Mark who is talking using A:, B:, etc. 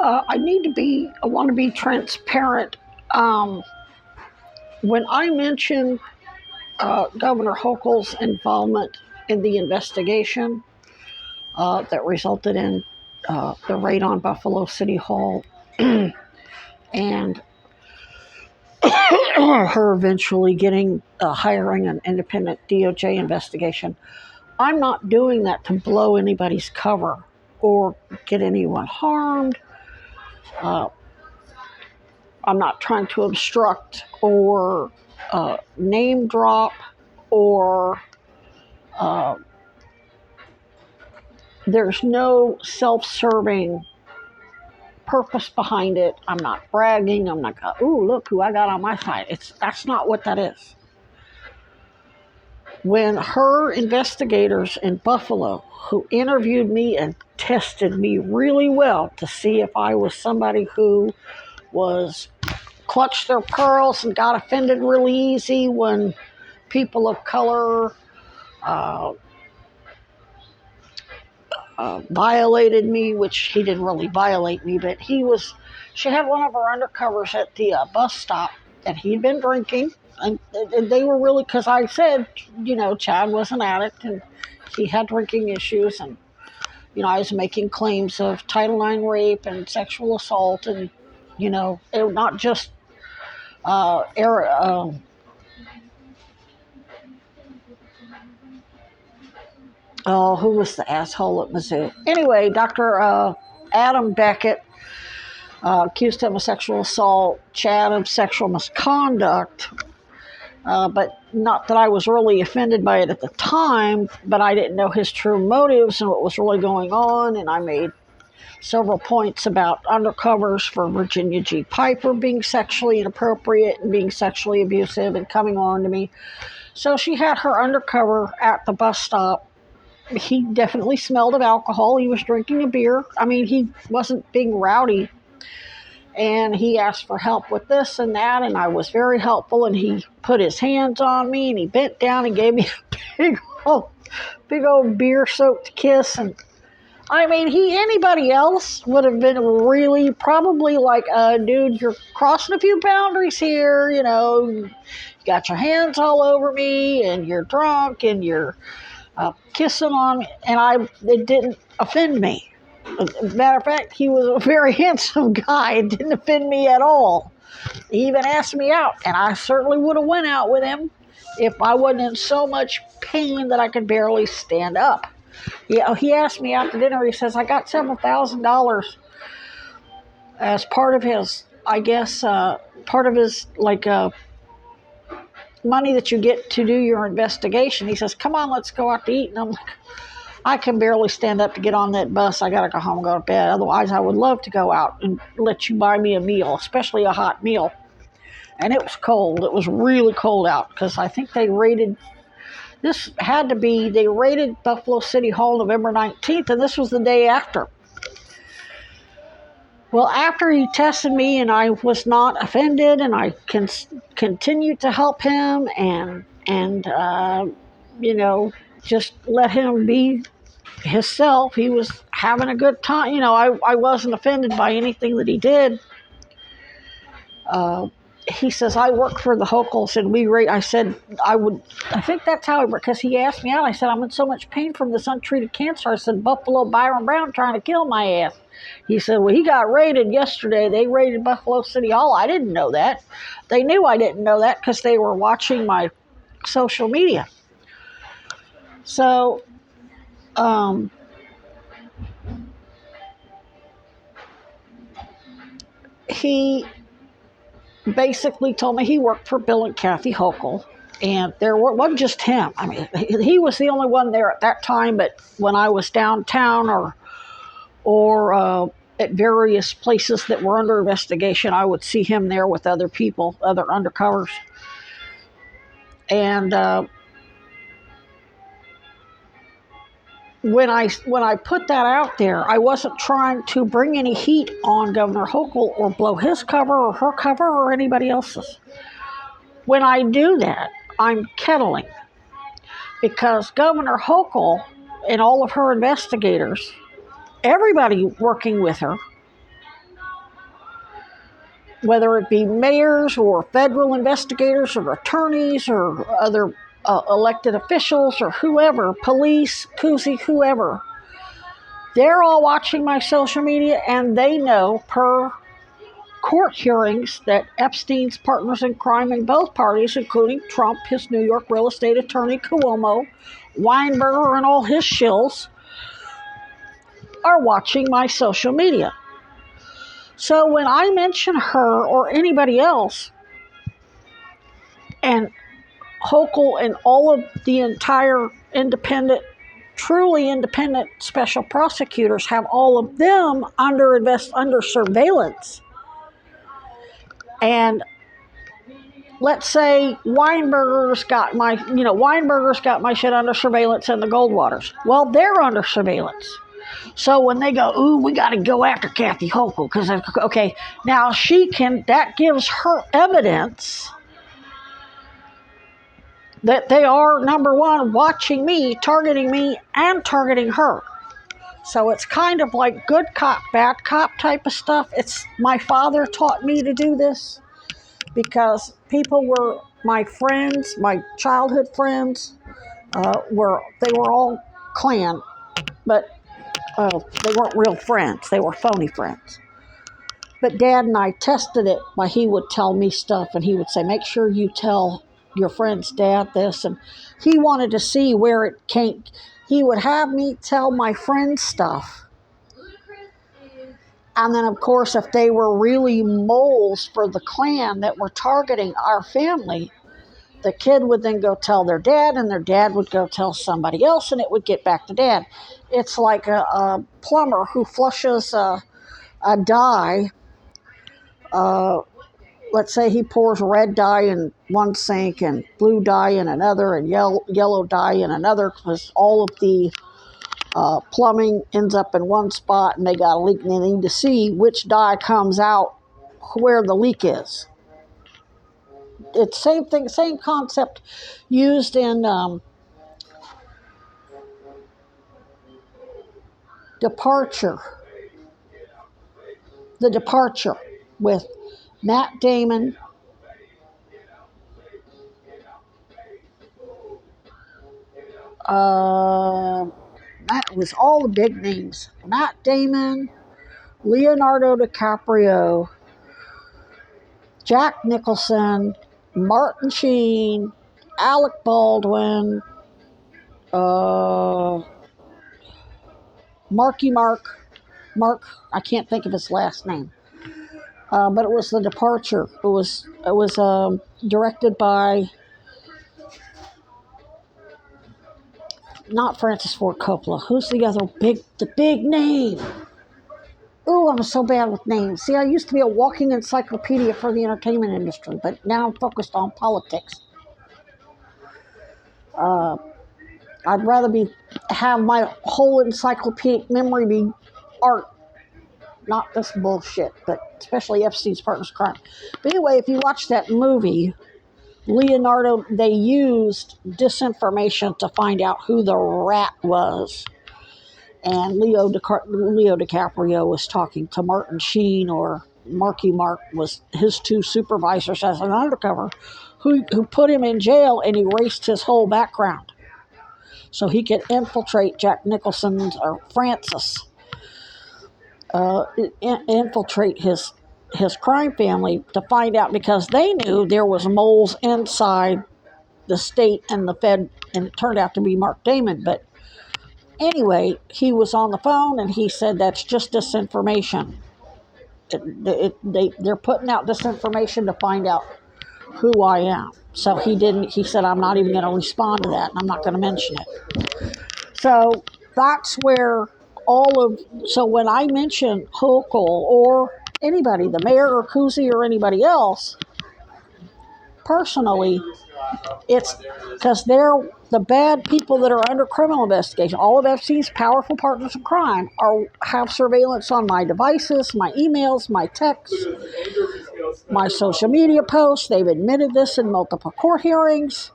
A: I want to be transparent. Um, when I mentioned Governor Hochul's involvement in the investigation that resulted in the raid on Buffalo City Hall and her eventually hiring an independent DOJ investigation, I'm not doing that to blow anybody's cover or get anyone harmed. Uh, I'm not trying to obstruct or name drop or uh, there's no self-serving purpose behind it. I'm not bragging. I'm not, ooh, look who I got on my side. That's not what that is. When her investigators in Buffalo, who interviewed me and tested me really well to see if I was somebody who was clutched their pearls and got offended really easy when people of color uh, violated me, which he didn't really violate me, but she had one of her undercovers at the bus stop, and he'd been drinking, and they were really, because I said, Chad was an addict, and he had drinking issues, and, I was making claims of Title IX rape and sexual assault, and, it not just oh, who was the asshole at Mizzou? Anyway, Dr. Adam Beckett accused him of sexual assault, Chad of sexual misconduct, but not that I was really offended by it at the time, but I didn't know his true motives and what was really going on, and I made several points about undercovers for Virginia G. Piper being sexually inappropriate and being sexually abusive and coming on to me. So she had her undercover at the bus stop. He definitely smelled of alcohol. He was drinking a beer. I mean, he wasn't being rowdy. And he asked for help with this and that, and I was very helpful. And he put his hands on me, and he bent down and gave me a big old beer-soaked kiss. And I mean, anybody else would have been really probably like, dude, you're crossing a few boundaries here. You got your hands all over me, and you're drunk, and you're kissing on me, and it didn't offend me. As a matter of fact, he was a very handsome guy. It didn't offend me at all. He even asked me out, and I certainly would have went out with him if I wasn't in so much pain that I could barely stand up. He asked me out to dinner. He says, I got several $1,000s as part of his, I guess, money that you get to do your investigation. He says, come on, let's go out to eat. And I'm like, I can barely stand up to get on that bus. I got to go home and go to bed. Otherwise, I would love to go out and let you buy me a meal, especially a hot meal. And it was cold. It was really cold out because I think they raided Buffalo City Hall November 19th, and this was the day after. Well, after he tested me and I was not offended, and I continued to help him and just let him be himself. He was having a good time. I wasn't offended by anything that he did. He says, I work for the Hochuls, and I said, I think that's how because he asked me out. I said, I'm in so much pain from this untreated cancer. I said, Buffalo Byron Brown trying to kill my ass. He said, well, he got raided yesterday. They raided Buffalo City Hall. I didn't know that. They knew I didn't know that because they were watching my social media. So, he basically told me he worked for Bill and Kathy Hochul, and there wasn't just him. I mean, he was the only one there at that time, but when I was downtown or at various places that were under investigation, I would see him there with other people, other undercovers. And when I put that out there, I wasn't trying to bring any heat on Governor Hochul or blow his cover or her cover or anybody else's. When I do that, I'm kettling, because Governor Hochul and all of her investigators, everybody working with her, whether it be mayors or federal investigators or attorneys or other elected officials or whoever, police, koozie, whoever, they're all watching my social media, and they know per court hearings that Epstein's partners in crime in both parties, including Trump, his New York real estate attorney, Cuomo, Weinberger, and all his shills, are watching my social media. So when I mention her or anybody else, and Hochul and all of the entire independent, truly independent special prosecutors have all of them under surveillance. And let's say Weinberger's got my shit under surveillance in the Goldwaters. Well, they're under surveillance. So when they go, ooh, we got to go after Kathy Hochul because, okay, now that gives her evidence that they are, number one, watching me, targeting me, and targeting her. So it's kind of like good cop, bad cop type of stuff. My father taught me to do this because people were my friends, my childhood friends, they were all Klan, but they weren't real friends. They were phony friends. But Dad and I tested it by he would tell me stuff, and he would say, make sure you tell your friend's dad this. And he wanted to see where it came. He would have me tell my friends stuff. And then, of course, if they were really moles for the Klan that were targeting our family, the kid would then go tell their dad, and their dad would go tell somebody else, and it would get back to Dad. It's like a plumber who flushes a dye. Let's say he pours red dye in one sink and blue dye in another and yellow dye in another, because all of the plumbing ends up in one spot and they got a leak and they need to see which dye comes out where the leak is. It's same thing, same concept used in Departure. The Departure with Matt Damon, that was all the big names. Matt Damon, Leonardo DiCaprio, Jack Nicholson, Martin Sheen, Alec Baldwin, Marky Mark, I can't think of his last name. But it was The Departure. It was directed by not Francis Ford Coppola. Who's the other big name? Ooh, I'm so bad with names. See, I used to be a walking encyclopedia for the entertainment industry, but now I'm focused on politics. I'd rather have my whole encyclopedic memory be art, not this bullshit, but especially Epstein's partners in crime. But anyway, if you watch that movie, Leonardo, they used disinformation to find out who the rat was. And Leo DiCaprio was talking to Martin Sheen, or Marky Mark was his two supervisors as an undercover, who put him in jail and erased his whole background so he could infiltrate Jack Nicholson's, or Francis, infiltrate his crime family to find out, because they knew there was moles inside the state and the Fed, and it turned out to be Mark Damon. But anyway, he was on the phone and he said, that's just disinformation. They're putting out disinformation to find out who I am. So he said, I'm not even going to respond to that, and I'm not going to mention it. So that's where so when I mention Hochul or anybody, the mayor or Kuzi or anybody else, personally, it's because they're the bad people that are under criminal investigation. All of FC's powerful partners in crime have surveillance on my devices, my emails, my texts, my social media posts. They've admitted this in multiple court hearings.